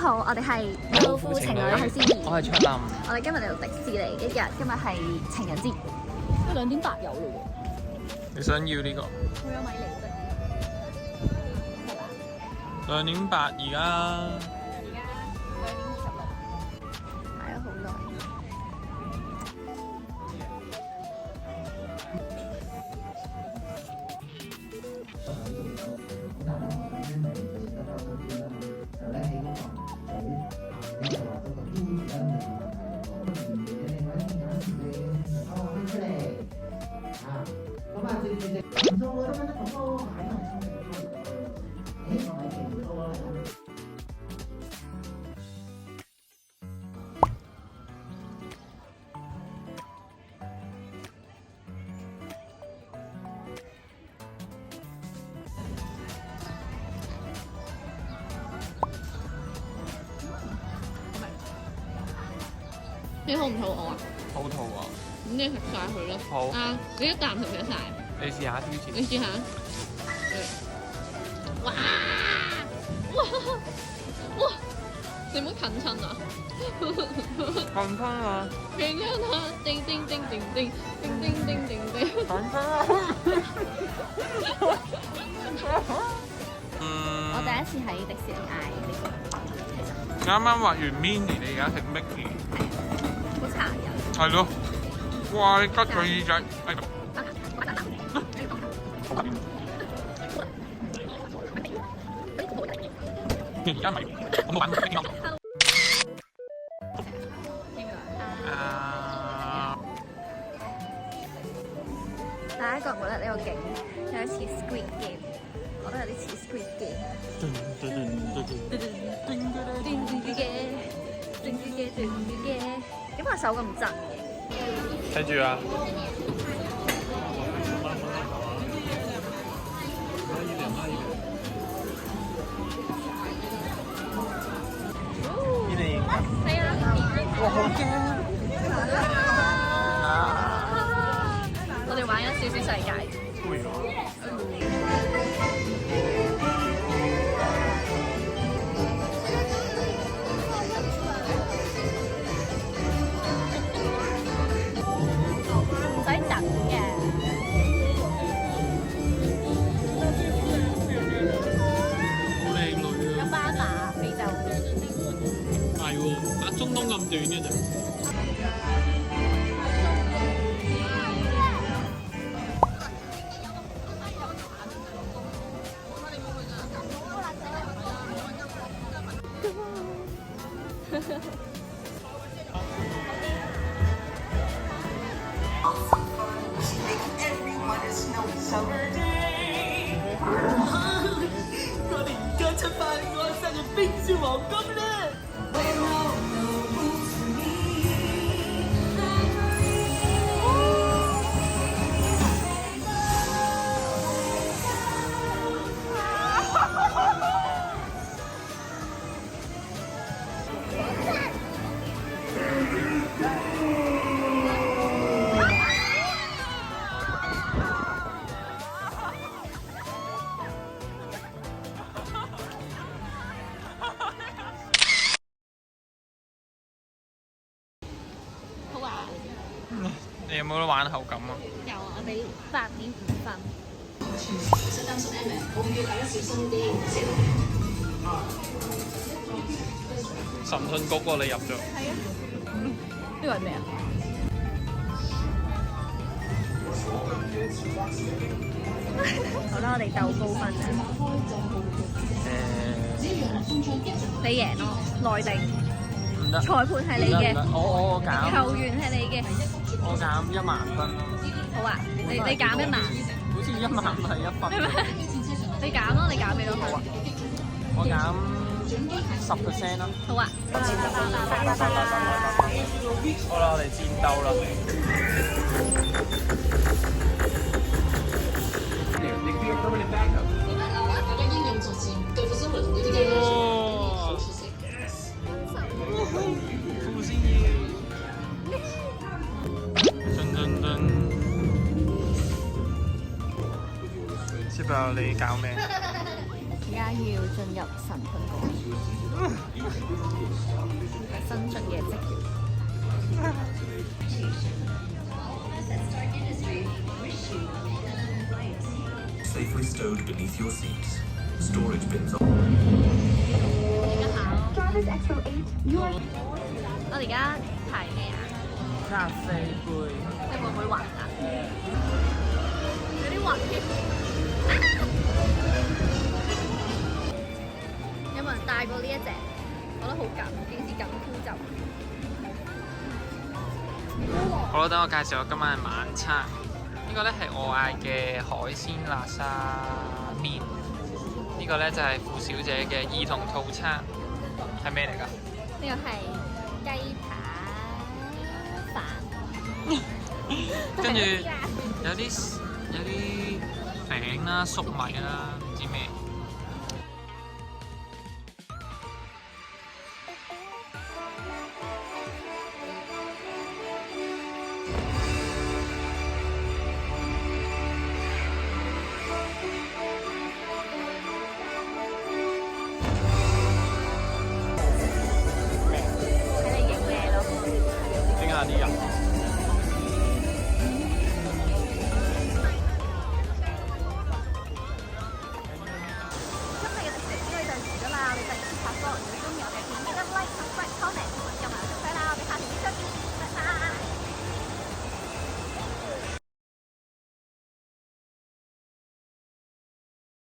好，我哋係豆腐情侶，我係 Cindy，我係卓林。我哋今日嚟到迪士尼一日，今日係情人節，2.8有咯喎。你想要呢個？好有米嚟啫，係嘛2.8而家。而家2.26，買咗好耐。你好唔肚餓啊？好肚啊！咁你食晒佢咯。好啊，你一啖食唔食得晒？你試下挑戰。你試下。哇！哇！哇！你唔好近親啊！近親啊！近親啊！叮叮叮叮叮叮叮叮叮叮。近親啊！我第一次喺迪士尼嗌呢個，啱啱畫完 Minnie，你而家食 Mickey。好殘忍。係咯。哇！你吉佢耳仔。而家咪，我冇玩過呢個。大家覺唔覺得呢個景有啲似 Squid Game？我覺得有啲似 Squid Game。點解手咁震嘅？睇住啊！係啊！哇，好驚啊！我哋玩咗少少世界。唔使等嘅。好靚女啊！有斑馬非洲。係喎，打中東咁短嘅咋？我哋而家出發去安生嘅冰雪皇宮啦！你有冇得玩口感啊？有啊，我俾8.5分。想擔心 Emma，我要大家小心啲。神盾局喎，你入咗。係啊。呢個係咩啊？好啦，我哋鬥高分啊！你贏咯，內定。唔得。裁判係你嘅，我減。球員係你嘅。我減10000分咯。好啊，你減1萬。好似10000係1分。你減咯，你減幾多分？我減10% 啦。好啊。好啦，我哋戰鬥啦。大家英勇作戰，對付生來同佢啲嘅好出色。富先要。小朋友，你搞咩？而家要進入神盾局。信嘅職員。 Safely stowed beneath your seats. Storage bins are. 我哋而家排咩啊？ 咖啡杯。你會唔會暈啊？有啲暈添。有冇人帶過呢一隻？我覺得好緊，平時緊箍咒。好啦，等我介紹我今晚嘅晚餐。呢個咧係我嗌嘅海鮮辣沙麵。呢個咧就係傅小姐嘅兒童套餐。係咩嚟㗎？呢個係雞扒飯。跟住有啲餅啦、粟米啦，唔知咩。